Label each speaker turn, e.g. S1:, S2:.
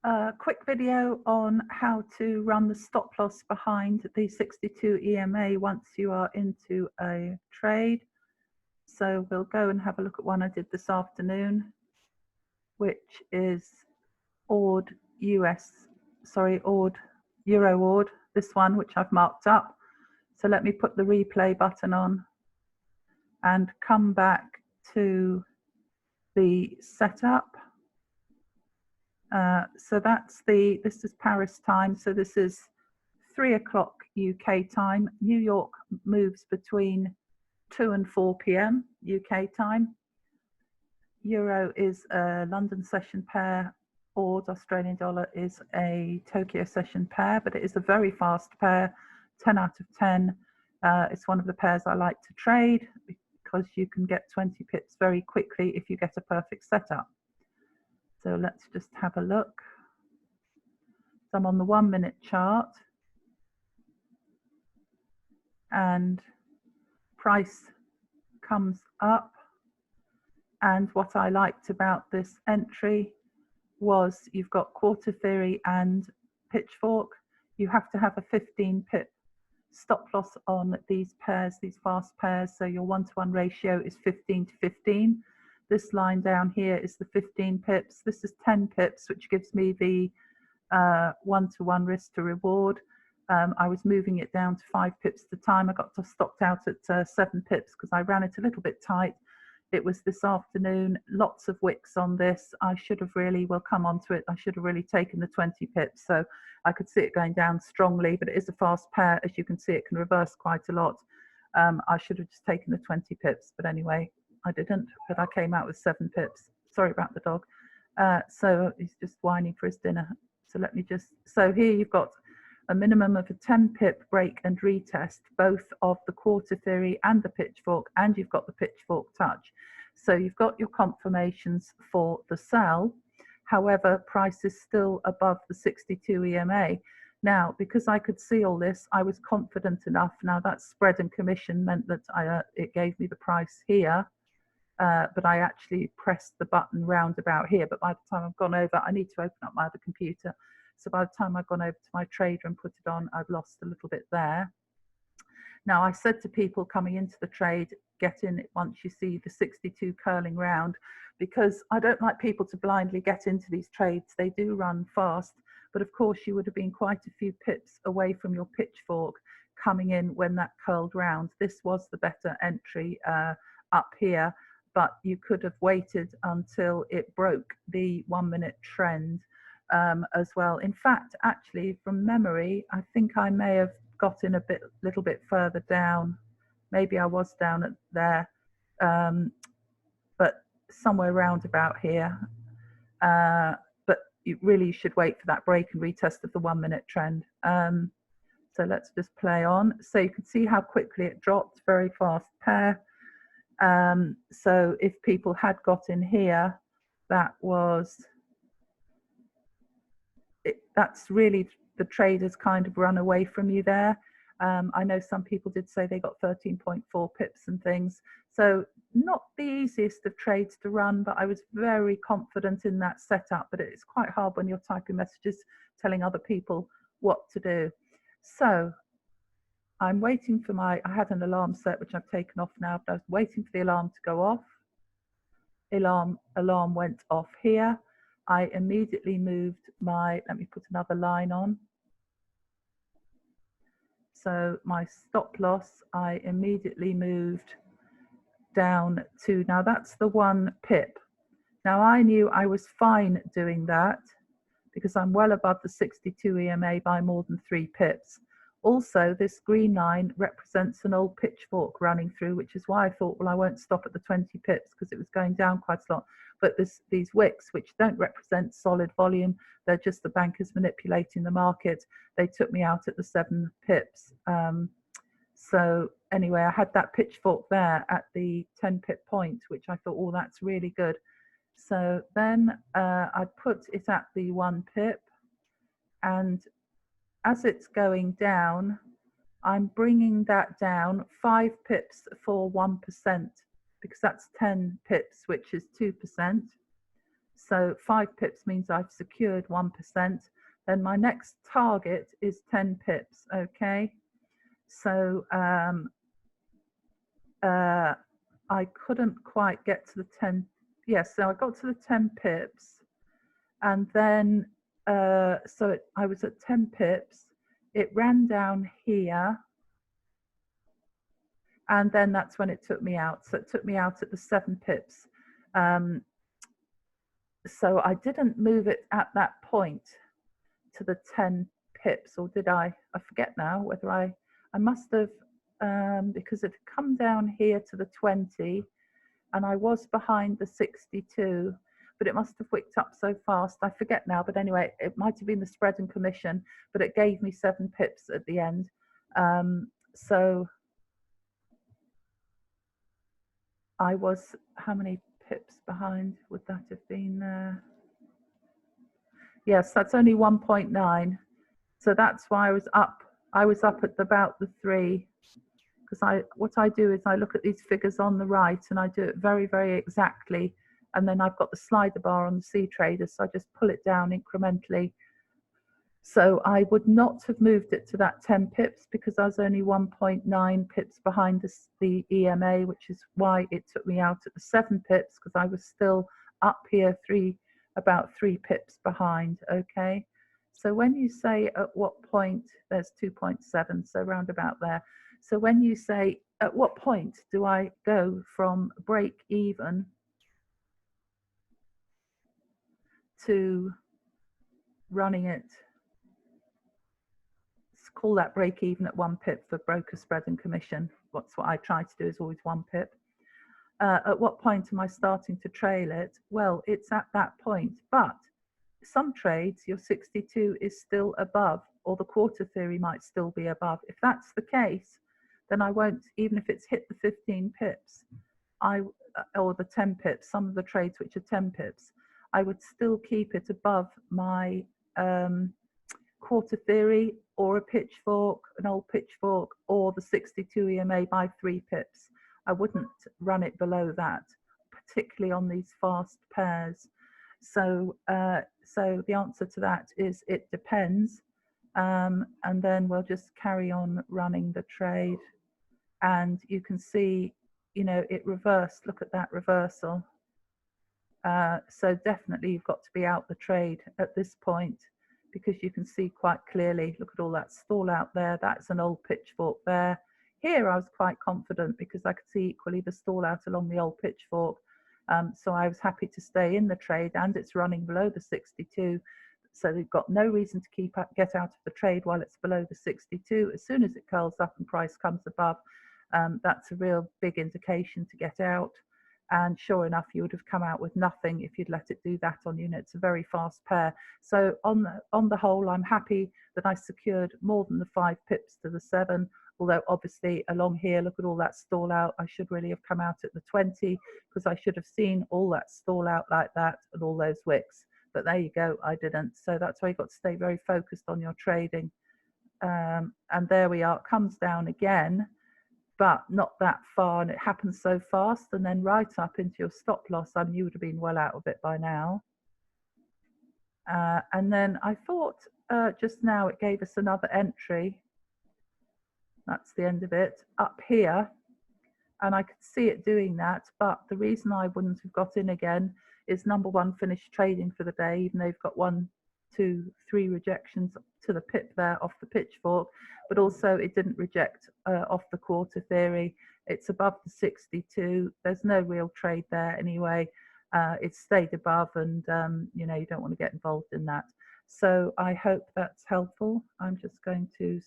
S1: A quick video on how to run the stop loss behind the 62 EMA once you are into a trade. So we'll go and have a look at one I did this afternoon, which is EURAUD, this one, which I've marked up. So let me put the replay button on and come back to the setup. So this is Paris time, so this is 3 o'clock UK time. New York moves between 2 and 4 p.m. UK time. Euro is a London session pair, AUD Australian dollar is a Tokyo session pair, but it is a very fast pair, 10 out of 10. It's one of the pairs I like to trade because you can get 20 pips very quickly if you get a perfect setup. So let's just have a look. So I'm on the 1 minute chart and price comes up. And what I liked about this entry was you've got quarter theory and pitchfork. You have to have a 15 pip stop loss on these pairs, these fast pairs. So your 1-to-1 ratio is 15 to 15. This line down here is the 15 pips. This is 10 pips, which gives me the 1-to-1 risk to reward. I was moving it down to 5 pips at a time. I got stopped out at 7 pips because I ran it a little bit tight. It was this afternoon, lots of wicks on this. I should have really, we'll come on to it, I should have really taken the 20 pips. So I could see it going down strongly, but it is a fast pair. As you can see, it can reverse quite a lot. I should have just taken the 20 pips, but anyway, I didn't, but I came out with 7 pips. Sorry about the dog. So he's just whining for his dinner. So let me just, so here you've got a minimum of a 10 pip break and retest, both of the quarter theory and the pitchfork, and you've got the pitchfork touch. So you've got your confirmations for the sell. However, price is still above the 62 EMA. Now, because I could see all this, I was confident enough. Now that spread and commission meant that it gave me the price here. But I actually pressed the button round about here. But by the time I've gone over, I need to open up my other computer. So by the time I've gone over to my trader and put it on, I've lost a little bit there. Now, I said to people coming into the trade, get in once you see the 62 curling round, because I don't like people to blindly get into these trades. They do run fast, but of course you would have been quite a few pips away from your pitchfork coming in when that curled round. This was the better entry up here, but you could have waited until it broke the 1 minute trend as well. In fact, actually, from memory, I think I may have got in a little bit further down. Maybe I was down at there, but somewhere round about here. But you really should wait for that break and retest of the 1 minute trend. So let's just play on. So you can see how quickly it dropped, very fast pair. So if people had got in here, that's really the traders kind of run away from you there. I know some people did say they got 13.4 pips and things. So not the easiest of trades to run, but I was very confident in that setup. But it's quite hard when you're typing messages telling other people what to do. So I'm waiting for I had an alarm set, which I've taken off now, but I was waiting for the alarm to go off. Alarm went off here. I immediately moved let me put another line on. So my stop loss, I immediately moved down to, now that's the 1 pip. Now I knew I was fine doing that because I'm well above the 62 EMA by more than 3 pips. Also, this green line represents an old pitchfork running through, which is why I thought, well, I won't stop at the 20 pips because it was going down quite a lot. But these wicks, which don't represent solid volume, they're just the bankers manipulating the market. They took me out at the 7 pips. So anyway, I had that pitchfork there at the 10 pip point, which I thought, oh, that's really good. So then I put it at the 1 pip, and as it's going down, I'm bringing that down 5 pips for 1%, because that's 10 pips, which is 2%. So 5 pips means I've secured 1%. Then my next target is 10 pips, okay? So I couldn't quite get to the 10. Yes, so I got to the 10 pips, and then I was at 10 pips. It ran down here, and then that's when it took me out. So it took me out at the 7 pips. So I didn't move it at that point to the 10 pips, or did I? I forget now whether I must have, because it had come down here to the 20, and I was behind the 62, but it must have wicked up so fast. I forget now, but anyway, it might have been the spread and commission, but it gave me 7 pips at the end. So I was, how many pips behind would that have been there? Yes, that's only 1.9. So that's why I was up at about the 3, because what I do is I look at these figures on the right and I do it very, very exactly, and then I've got the slider bar on the C trader, so I just pull it down incrementally. So I would not have moved it to that 10 pips because I was only 1.9 pips behind the EMA, which is why it took me out at the 7 pips, because I was still up here about 3 pips behind, okay? So when you say at what point, there's 2.7, so round about there. So when you say at what point do I go from break even to running it, call that break even at 1 pip for broker spread and commission. That's what I try to do, is always 1 pip. At what point am I starting to trail it? Well, it's at that point, but some trades your 62 is still above, or the quarter theory might still be above. If that's the case, then I won't, even if it's hit the 15 pips, or the 10 pips, some of the trades which are 10 pips, I would still keep it above my quarter theory, or a pitchfork, an old pitchfork, or the 62 EMA by 3 pips. I wouldn't run it below that, particularly on these fast pairs. So the answer to that is it depends, and then we'll just carry on running the trade, and you can see, you know, it reversed. Look at that reversal. So definitely you've got to be out the trade at this point, because you can see quite clearly, look at all that stall out there. That's an old pitchfork there. Here I was quite confident because I could see equally the stall out along the old pitchfork. So I was happy to stay in the trade, and it's running below the 62. So they've got no reason to get out of the trade while it's below the 62. As soon as it curls up and price comes above, that's a real big indication to get out. And sure enough, you would have come out with nothing if you'd let it do that on you. It's a very fast pair. So on the whole, I'm happy that I secured more than the 5 pips to the 7. Although obviously along here, look at all that stall out. I should really have come out at the 20, because I should have seen all that stall out like that and all those wicks. But there you go, I didn't. So that's why you've got to stay very focused on your trading. And there we are, it comes down again, but not that far, and it happens so fast, and then right up into your stop loss. I mean, you would have been well out of it by now. And then I thought just now it gave us another entry. That's the end of it up here, and I could see it doing that. But the reason I wouldn't have got in again is, number one, finished trading for the day, even though you've got 1, 2, 3 rejections to the pip there off the pitchfork, but also it didn't reject off the quarter theory. It's above the 62. There's no real trade there anyway. It stayed above, and you know, you don't want to get involved in that. So I hope that's helpful. I'm just going to